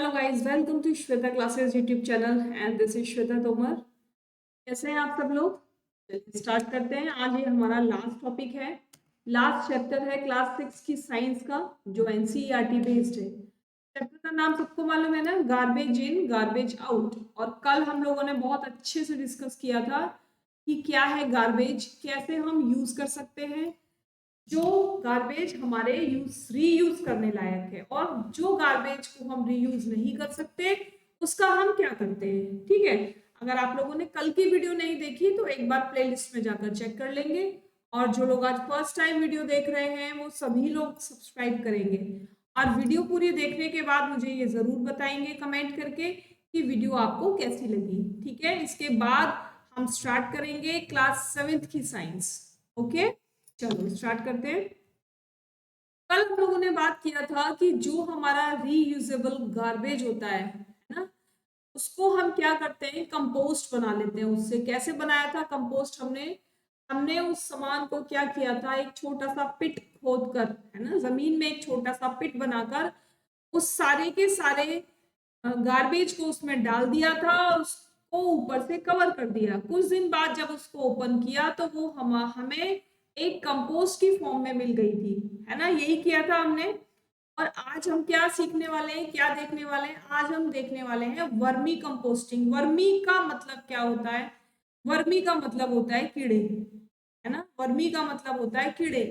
Hello guys, welcome to Shweta classes YouTube channel and this is Shweta Tomar. कैसे हैं आप सब लोग? चलिए स्टार्ट करते हैं। आज ये हमारा लास्ट टॉपिक है, लास्ट चैप्टर है क्लास 6 की साइंस का, जो एनसीईआरटी बेस्ड है। चैप्टर का नाम सबको मालूम है ना, गार्बेज इन गार्बेज आउट। और कल हम लोगों ने बहुत अच्छे से डिस्कस किया था कि क्या है गार्बेज, कैसे हम यूज कर सकते हैं, जो गार्बेज हमारे रीयूज करने लायक है, और जो गार्बेज को हम रीयूज नहीं कर सकते उसका हम क्या करते हैं। ठीक है, अगर आप लोगों ने कल की वीडियो नहीं देखी तो एक बार प्लेलिस्ट में जाकर चेक कर लेंगे, और जो लोग आज फर्स्ट टाइम वीडियो देख रहे हैं वो सभी लोग सब्सक्राइब करेंगे। और वीडियो पूरी देखने के बाद मुझे ये जरूर बताएंगे कमेंट करके कि वीडियो आपको कैसी लगी। ठीक है, इसके बाद हम स्टार्ट करेंगे क्लास 7th की साइंस। ओके, चलो स्टार्ट करते हैं। कल हम लोगों ने बात किया था कि जो हमारा रीयूजेबल गार्बेज होता है ना, उसको हम क्या करते हैं, कंपोस्ट बना लेते हैं उससे। कैसे बनाया था कंपोस्ट? हमने हमने उस सामान को क्या किया था, एक छोटा सा पिट खोद कर, है ना, जमीन में एक छोटा सा पिट बनाकर उस सारे के सारे गार्बेज को उसमें डाल दिया था, उसको ऊपर से कवर कर दिया। कुछ दिन बाद जब उसको ओपन किया तो वो हमें एक कंपोस्ट की फॉर्म में मिल गई थी, है ना। यही किया था हमने। और आज हम क्या सीखने वाले हैं, क्या देखने वाले हैं? आज हम देखने वाले हैं वर्मी कंपोस्टिंग। वर्मी का मतलब क्या होता है? वर्मी का मतलब होता है कीड़े, है ना। वर्मी का मतलब होता है कीड़े,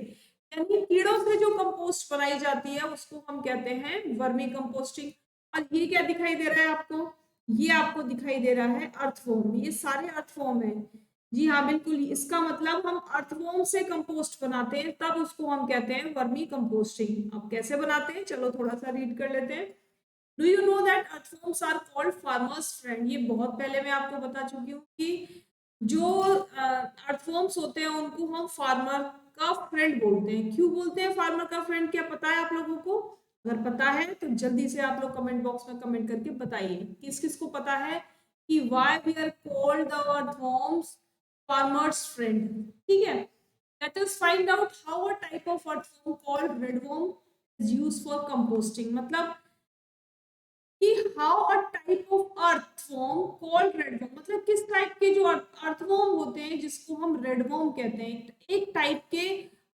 यानी कीड़ों से जो कंपोस्ट बनाई जाती है उसको हम कहते हैं वर्मी कंपोस्टिंग। और ये क्या दिखाई दे रहा है आपको? ये आपको दिखाई दे रहा है अर्थवॉर्म। ये सारे अर्थवॉर्म है। जी हाँ, बिल्कुल, इसका मतलब हम अर्थवॉर्म से कंपोस्ट बनाते हैं, तब उसको हम कहते हैं वर्मी कंपोस्टिंग। अब कैसे बनाते हैं, चलो थोड़ा सा रीड कर लेते हैं। Do you know that earthworms are called farmers friend? ये बहुत पहले मैं आपको बता चुकी हूँ कि जो अर्थवॉर्म्स होते हैं उनको हम फार्मर का फ्रेंड बोलते हैं। क्यों बोलते हैं फार्मर का फ्रेंड? क्या पता है आप लोगों को? अगर पता है तो जल्दी से आप लोग कमेंट बॉक्स में कमेंट करके बताइए किस किस को पता है कि why we are called the earthworms farmers friend. ठीक है, let us find out how a type of earthworm called redworm is used for composting। मतलब कि how a type of earthworm called redworm, मतलब किस टाइप के जो earthworm होते हैं जिसको हम रेडवॉर्म कहते हैं। एक टाइप के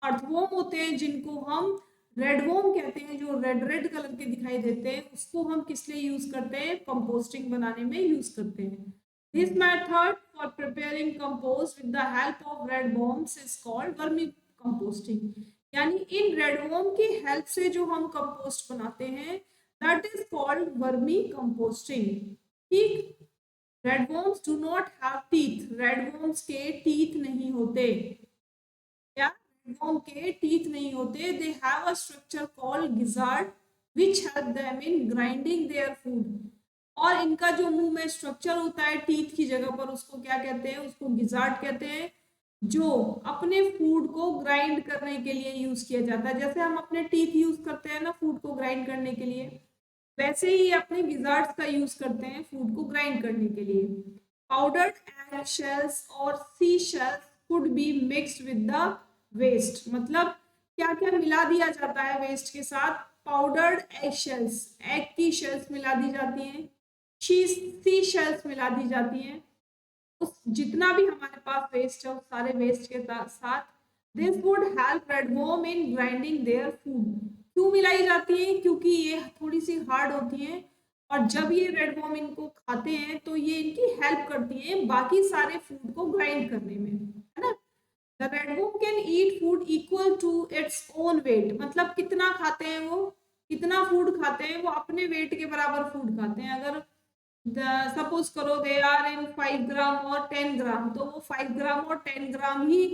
अर्थवॉर्म होते हैं जिनको हम रेडवॉर्म कहते हैं, जो रेड रेड कलर के दिखाई देते हैं, उसको हम किस लिए यूज करते हैं? कंपोस्टिंग बनाने में यूज करते हैं। This method for preparing compost with the help of redworms is called vermicomposting. यानी इन रेडवॉर्म की हेल्प से जो हम कंपोस्ट बनाते हैं, that is called vermi composting। ठीक, रेडवर्म्स डू नॉट हैव टीथ। रेडवर्म्स के टीथ नहीं होते। क्या? रेडवर्म के टीथ नहीं होते। They have a structure called gizzard which help them in grinding their food. और इनका जो मुंह में स्ट्रक्चर होता है टीथ की जगह पर, उसको क्या कहते हैं? उसको गिजार्ड कहते हैं, जो अपने फूड को ग्राइंड करने के लिए यूज किया जाता है। जैसे हम अपने टीथ यूज करते हैं ना फूड को ग्राइंड करने के लिए, वैसे ही अपने गिजार्ड्स का यूज करते हैं फूड को ग्राइंड करने के लिए। पाउडर्ड एग शेल्स और sea shells could be mixed with the waste. मतलब क्या क्या मिला दिया जाता है वेस्ट के साथ? पाउडर्ड एग शेल्स, एग की शेल्स मिला दी जाती हैं, सी शेल्स मिला दी जाती हैं। उस जितना भी हमारे पास वेस्ट है उस सारे वेस्ट के साथ this would help redworm in grinding their food. क्यों मिलाई जाती है? क्योंकि ये थोड़ी सी हार्ड होती हैं, और जब ये रेडवर्म इनको खाते हैं तो ये इनकी हेल्प करती हैं बाकी सारे फूड को ग्राइंड करने में, है ना। The redworm can eat food equal to its own weight. मतलब कितना खाते हैं वो, कितना फूड खाते हैं वो? अपने वेट के बराबर फूड खाते हैं। अगर सपोज करो दे आर इन 5 ग्राम और 10 ग्राम, तो वो 5 ग्राम और 10 ग्राम ही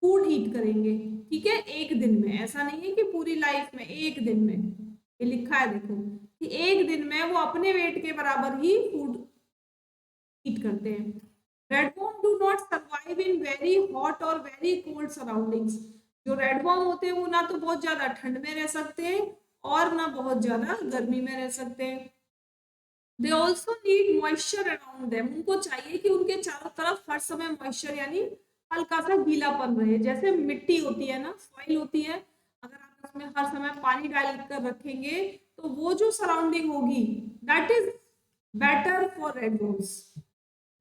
फूड ईट करेंगे। ठीक है, एक दिन में। ऐसा नहीं है कि पूरी लाइफ में, एक दिन में। ये लिखा है देखो कि एक दिन में वो अपने वेट के बराबर ही फूड ईट करते हैं। Redworm do not survive in very hot और वेरी कोल्ड सराउंडिंग्स। जो रेडवर्म होते हैं वो ना तो बहुत ज्यादा ठंड में रह सकते हैं और ना बहुत ज्यादा गर्मी में रह सकते हैं। They also need moisture around them. उनको चाहिए कि उनके चारों तरफ हर समय मॉइस्चर, यानी हल्का सा गीलापन रहे। जैसे मिट्टी होती है ना, सॉइल होती है, अगर आप उसमें हर समय पानी डाल कर रखेंगे तो वो जो सराउंडिंग होगी that is better for redworms.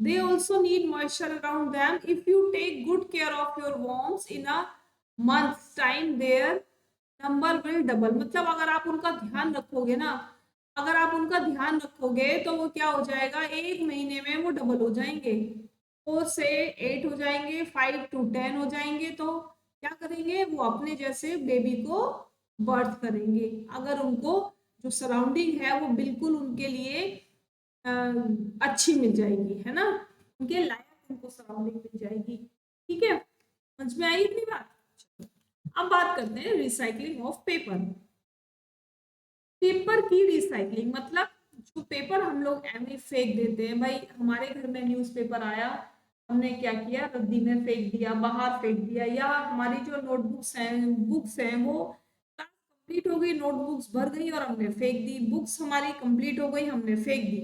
They also need moisture around them. If you take good care of your worms in a month's time, their number will double. मतलब अगर आप उनका ध्यान रखोगे ना, अगर आप उनका ध्यान रखोगे तो वो क्या हो जाएगा, 1 महीने में वो डबल हो जाएंगे. 4 से 8 हो जाएंगे, 5 to 10 हो जाएंगे. तो क्या करेंगे, वो अपने जैसे बेबी को बर्थ करेंगे अगर उनको जो सराउंडिंग है वो बिल्कुल उनके लिए अच्छी मिल जाएगी, है ना, उनके लायक उनको सराउंडिंग मिल जाएगी. ठीक है, समझ में आई इतनी बात. अब बात करते हैं रिसाइकलिंग ऑफ पेपर. पेपर की रिसाइकलिंग मतलब जो पेपर हम लोग ऐसे फेंक देते हैं. भाई हमारे घर में न्यूज़पेपर आया, हमने क्या किया, रद्दी में फेंक दिया, बाहर फेंक दिया, या हमारी जो नोटबुक्स हैं, बुक्स हैं, वो कंप्लीट हो गई, नोटबुक्स भर गई और हमने फेंक दी. बुक्स हमारी कंप्लीट हो गई, हमने फेंक दी.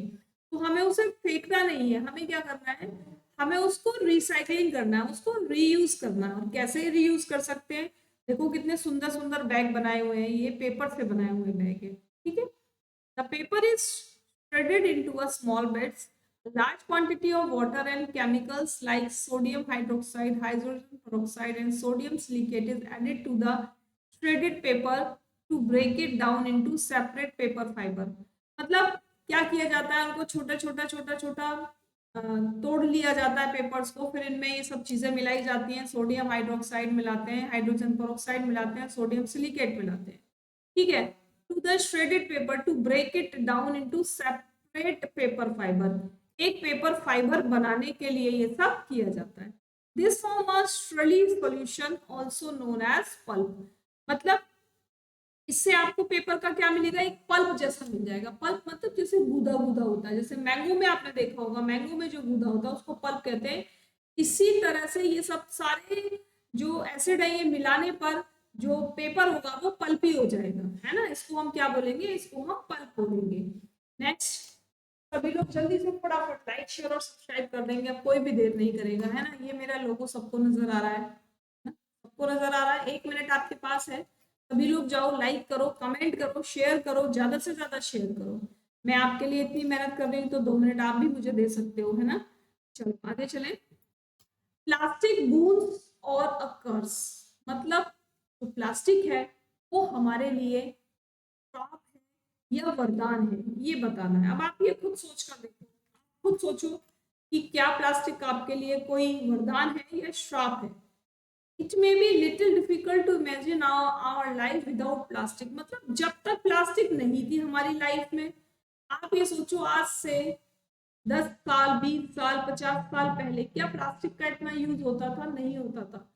तो हमें उसे फेंकना नहीं है, हमें क्या करना है, हमें उसको रिसाइकलिंग करना है, उसको रीयूज करना है. और कैसे रीयूज कर सकते हैं, देखो कितने सुंदर सुंदर बैग बनाए हुए हैं, ये पेपर से बनाए हुए बैग है. ठीक है, the paper is shredded into a small bits. A large quantity of water and chemicals like sodium hydroxide, hydrogen peroxide, and sodium silicate is added to the shredded paper to break it down into separate paper fiber. मतलब क्या किया जाता है, उनको छोटा छोटा छोटा छोटा तोड़ लिया जाता है पेपर्स को, फिर इनमें ये सब चीजें मिलाई जाती हैं, सोडियम हाइड्रोक्साइड मिलाते हैं, हाइड्रोजन पेरोक्साइड मिलाते हैं, सोडियम सिलिकेट मिलाते हैं. ठीक है, to the shredded paper to break it down into separate paper fiber. एक पेपर फाइबर बनाने के लिए ये सब किया जाता है. This form a Shirley solution also known as pulp. मतलब इससे आपको पेपर का क्या मिलेगा, एक पल्प जैसा मिल जाएगा. पल्प मतलब जैसे गूदा गूदा होता है, जैसे मैंगो में आपने देखा होगा, मैंगो में जो गूदा होता है उसको पल्प कहते हैं. इसी तरह से ये सब सारे जो एसिड है ये मिलाने पर जो पेपर होगा वो पल्पी हो जाएगा, है ना. इसको हम क्या बोलेंगे, इसको हम पल्प बोलेंगे. नेक्स्ट, सभी लोग जल्दी से फटाफट लाइक शेयर और सब्सक्राइब कर देंगे, अब कोई भी देर नहीं करेगा, है ना. ये मेरा लोगो सबको नजर आ रहा है, सबको नजर आ रहा है. 1 मिनट आपके पास है, सभी लोग जाओ, लाइक करो, कमेंट करो, शेयर करो, ज्यादा से ज्यादा शेयर करो. मैं आपके लिए इतनी मेहनत कर रही हूँ तो 2 मिनट आप भी मुझे दे सकते हो, है ना. चलो आगे चलें. प्लास्टिक बूंस और अ कर्स. मतलब जो प्लास्टिक है वो हमारे लिए श्राप है या वरदान है, ये बताना है. अब आप ये खुद सोच कर देखो, खुद सोचो कि क्या प्लास्टिक आपके लिए कोई वरदान है या श्राप है. It may be little difficult to imagine our life without plastic. मतलब जब तक प्लास्टिक नहीं थी हमारी लाइफ में, आप ये सोचो आज से 10 साल, 20 साल, 50 साल पहले क्या प्लास्टिक का इतना यूज होता था, नहीं होता था.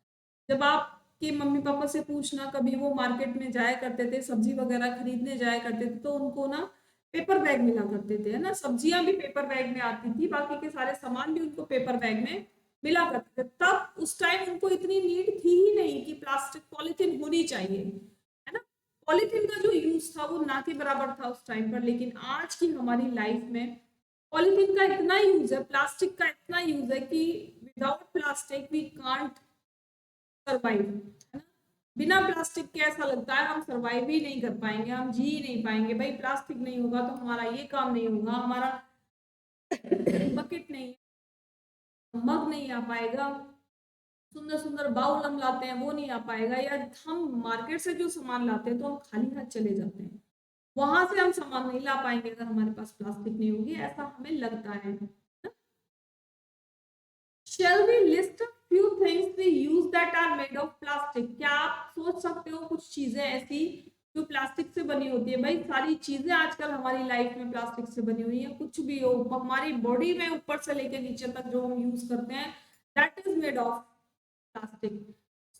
जब आपके मम्मी पापा से पूछना, कभी वो मार्केट में जाया करते थे, सब्जी वगैरह खरीदने जाया करते थे, तो उनको ना पेपर बैग मिला करते थे, है ना. सब्जियां भी पेपर बैग में आती थी, बाकी के सारे सामान भी उनको पेपर बैग में मिला करते थे. तब उस टाइम उनको इतनी नीड थी ही नहीं कि प्लास्टिक पॉलिथीन होनी चाहिए, है ना. पॉलिथीन का जो यूज था वो ना के बराबर था उस टाइम पर. लेकिन आज की हमारी लाइफ में पॉलिथीन का इतना यूज है, प्लास्टिक का इतना यूज है कि without plastic we can't survive, है ना. बिना प्लास्टिक के ऐसा लगता है हम सरवाइव ही नहीं कर पाएंगे, हम जी ही नहीं पाएंगे. भाई प्लास्टिक नहीं होगा तो हमारा ये काम नहीं होगा, हमारा बकेट नहीं, मग नहीं आ पाएगा, सुंदर सुंदर बाउल हम लाते हैं वो नहीं आ पाएगा, या हम मार्केट से जो सामान लाते हैं तो हम खाली हाथ चले जाते हैं, वहां से हम सामान नहीं ला पाएंगे अगर हमारे पास प्लास्टिक नहीं होगी, ऐसा हमें लगता है. Shall we list a few things we use that are made of plastic? क्या आप सोच सकते हो कुछ चीजें ऐसी जो प्लास्टिक से बनी होती है. भाई सारी चीजें आजकल हमारी लाइफ में प्लास्टिक से बनी हुई है, कुछ भी हो हमारी बॉडी में ऊपर से लेके नीचे तक जो हम यूज करते हैं that is made of plastic.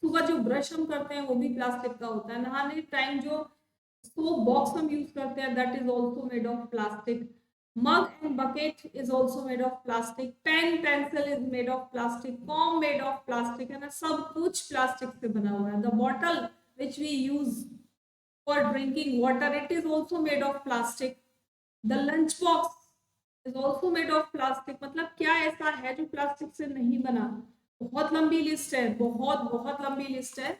सुबह जो ब्रश हम करते हैं वो भी प्लास्टिक का होता है. नहाने टाइम जो सोप बॉक्स हम यूज करते हैं that is also made of plastic. Mug and bucket is also made of plastic. Pen, pencil is made of plastic. Comb made of plastic. है ना, सब कुछ प्लास्टिक से बना हुआ है. The bottle which we use for drinking water, it is also made of plastic. The lunch box is also made of plastic. मतलब क्या ऐसा है जो प्लास्टिक से नहीं बना. बहुत लंबी लिस्ट है, बहुत बहुत लंबी लिस्ट है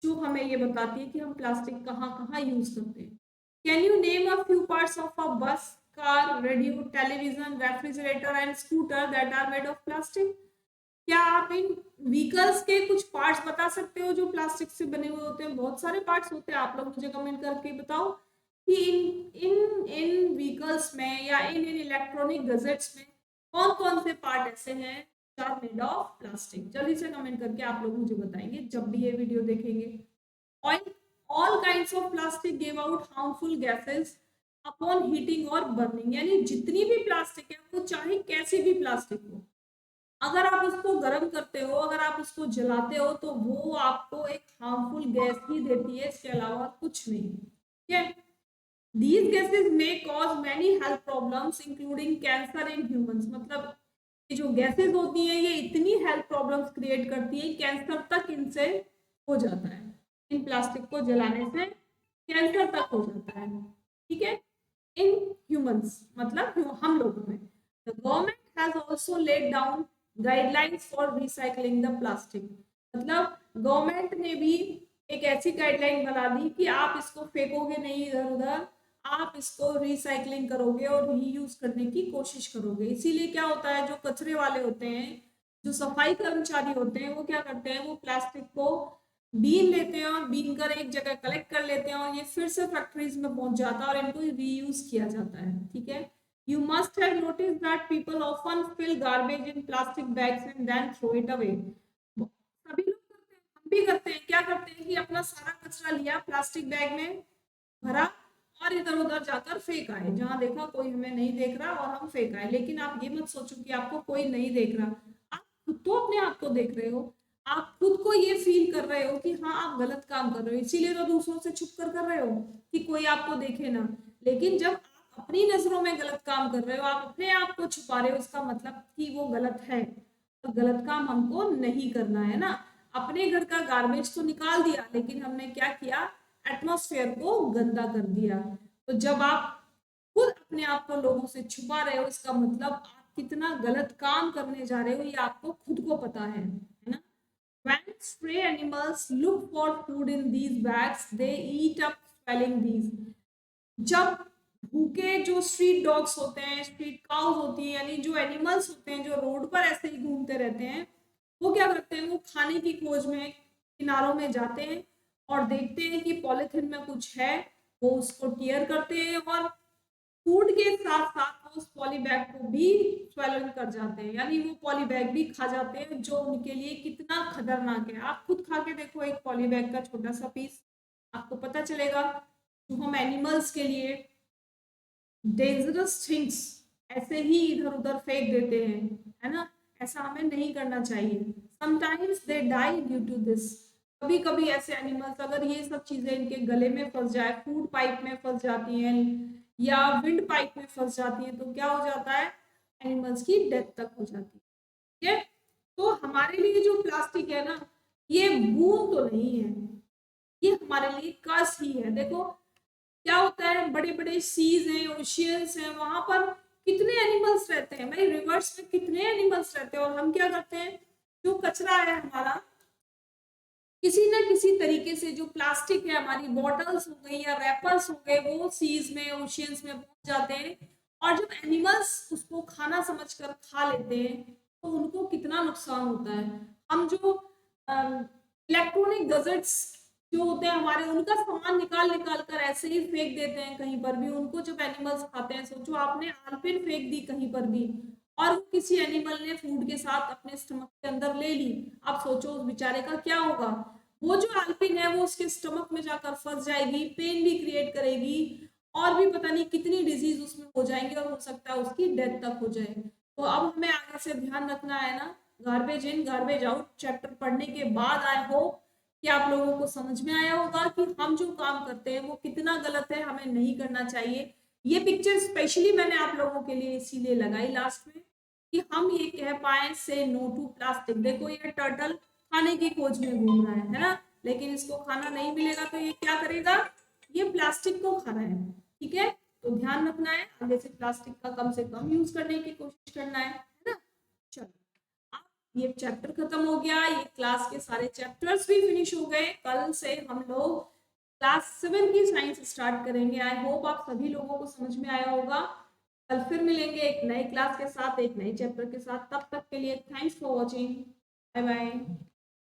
जो हमें ये बताती है कि हम प्लास्टिक कहाँ कहाँ यूज करते हैं. Can you name a few parts of a bus, car, radio, television, refrigerator and scooter that are made of plastic? क्या आप इन व्हीकल्स के कुछ पार्ट्स बता सकते हो जो प्लास्टिक से बने हुए होते हैं? बहुत सारे पार्ट्स होते हैं, आप लोग मुझे कमेंट करके बताओ कि इन इन इन व्हीकल्स में या इन इलेक्ट्रॉनिक गैजेट्स में कौन कौन से पार्ट ऐसे हैं जो आर मेड ऑफ प्लास्टिक। जल्दी से कमेंट करके आप लोग मुझे बताएंगे जब भी ये वीडियो देखेंगे। Oil, all kinds of plastic give out harmful gases upon heating और बर्निंग, यानी जितनी भी प्लास्टिक है वो चाहे कैसी भी प्लास्टिक हो, अगर आप उसको गर्म करते हो, अगर आप उसको जलाते हो तो वो आपको एक हार्मफुल गैस ही देती है, इसके अलावा कुछ नहीं। ठीक है, these gases may cause many health problems including cancer in humans, मतलब ये जो गैसेस होती हैं ये इतनी हेल्थ प्रॉब्लम्स क्रिएट करती है, कैंसर तक इनसे हो जाता है, इन प्लास्टिक को जलाने से कैंसर तक हो जाता है। ठीक है, इन ह्यूमंस मतलब हम लोगों में। The government has also laid down guidelines for recycling the plastic, मतलब गवर्नमेंट ने भी एक ऐसी गाइडलाइन बना दी कि आप इसको फेंकोगे नहीं इधर उधर, आप इसको रिसाइकलिंग करोगे और रीयूज करने की कोशिश करोगे। इसीलिए क्या होता है, जो कचरे वाले होते हैं, जो सफाई कर्मचारी होते हैं, वो क्या करते हैं, वो प्लास्टिक को बीन लेते हैं और बीन कर एक जगह कलेक्ट कर लेते हैं और ये फिर से फैक्ट्रीज में पहुंच जाता है और इनको रीयूज किया जाता है। ठीक है, you must have notice that people often fill garbage in plastic bags and then throw it away. सभी लोग करते हैं, हम भी करते हैं, क्या करते हैं कि अपना सारा कचरा लिया प्लास्टिक बैग में भरा और इधर उधर जाकर फेंक आए, जहां देखा कोई हमें नहीं देख रहा और हम फेंक आए। लेकिन आप ये मत सोचो कि आपको कोई नहीं देख रहा, आप खुद तो अपने आप को देख रहे हो, आप खुद को ये फील कर रहे हो कि हाँ आप गलत काम कर रहे हो, इसीलिए तो दूसरों से छुप कर रहे हो कि कोई आपको देखे ना। लेकिन जब आप अपनी नजरों में गलत काम कर रहे हो, आप अपने आप को छुपा रहे हो, इसका मतलब कि वो गलत है, तो गलत काम हमको नहीं करना है ना। अपने घर का गार्बेज तो निकाल दिया, लेकिन हमने क्या किया, एटमॉस्फेयर को गंदा कर दिया। तो जब आप खुद अपने आप को लोगों से छुपा रहे हो, इसका मतलब आप कितना गलत काम करने जा रहे हो ये आपको खुद को पता है ना। When stray animals look for food in these bags, they eat up swelling these. जब भूखे जो स्ट्रीट डॉग्स होते हैं, स्ट्रीट काउज होती है, यानी जो एनिमल्स होते हैं जो रोड पर ऐसे ही घूमते रहते हैं, वो क्या करते हैं, वो खाने की खोज में किनारों में जाते हैं और देखते हैं कि पॉलिथीन में कुछ है, वो उसको टीयर करते हैं और फूड के साथ साथ वो उस पॉली बैग को भी स्वेलन कर जाते हैं, यानी वो पॉली बैग भी खा जाते हैं, जो उनके लिए कितना खतरनाक है। आप खुद खा के देखो एक पॉली बैग का छोटा सा पीस, आपको पता चलेगा। जो हम एनिमल्स के लिए डेंजरस थिंग्स ऐसे ही इधर उधर फेंक देते हैं, है ना, ऐसा हमें नहीं करना चाहिए। Sometimes they die due to this, कभी कभी ऐसे एनिमल्स अगर ये सब चीजें इनके गले में फंस जाए, फूड पाइप में फंस जाती हैं या विंड पाइप में फंस जाती हैं, तो क्या हो जाता है, एनिमल्स की डेथ तक हो जाती है। ठीक है, तो हमारे लिए जो प्लास्टिक है ना, ये बूंद तो नहीं है, ये हमारे लिए कस ही है। देखो क्या होता है, बड़े बड़े सीज हैं, ओशियंस हैं, वहां पर कितने एनिमल्स रहते हैं भाई, रिवर्स में कितने एनिमल्स रहते हैं, और हम क्या करते हैं, जो कचरा है हमारा किसी ना किसी तरीके से, जो प्लास्टिक है, हमारी बॉटल्स हो गई या रैपर्स हो गए, वो सीज में ओशियंस में पहुंच जाते हैं और जब एनिमल्स उसको खाना समझकर खा लेते हैं तो उनको कितना नुकसान होता है। हम जो इलेक्ट्रॉनिक गैजेट्स जो होते हैं हमारे, उनका सामान निकाल निकाल कर ऐसे ही फेंक देते हैं कहीं पर भी, उनको जब एनिमल्स खाते हैं, सोचो आपने आलपिन फेंक दी कहीं पर भी और किसी एनिमल ने फूड के साथ अपने स्टमक के अंदर ले ली, आप सोचो उस बेचारे का क्या होगा। वो जो आलपिन है वो उसके स्टमक में जाकर फंस जाएगी, पेन भी क्रिएट करेगी और भी पता नहीं कितनी डिजीज उसमें हो जाएंगी और हो सकता है उसकी डेथ तक हो जाए। तो अब हमें आगे से ध्यान रखना है ना, garbage in garbage out chapter पढ़ने के बाद आई होप कि आप लोगों को समझ में आया होगा कि हम जो काम करते हैं वो कितना गलत है, हमें नहीं करना चाहिए। ये पिक्चर स्पेशली मैंने आप लोगों के लिए इसीलिए लगाई लास्ट में कि हम ये कह पाए से नो टू प्लास्टिक। देखो ये टर्टल खाने की खोज में घूम रहा है ना, लेकिन इसको खाना नहीं मिलेगा तो ये क्या करेगा, ये प्लास्टिक को खा रहा है। ठीक है, तो ध्यान रखना है, आगे से प्लास्टिक का कम से कम यूज करने की कोशिश करना है ना। चलो ये चैप्टर खत्म हो गया, ये क्लास के सारे चैप्टर्स भी फिनिश हो गए। कल से हम लोग क्लास 7 की साइंस स्टार्ट करेंगे। आई होप आप सभी लोगों को समझ में आया होगा। कल फिर मिलेंगे एक नई क्लास के साथ, एक नए चैप्टर के साथ। तब तक के लिए thanks for watching. Bye bye.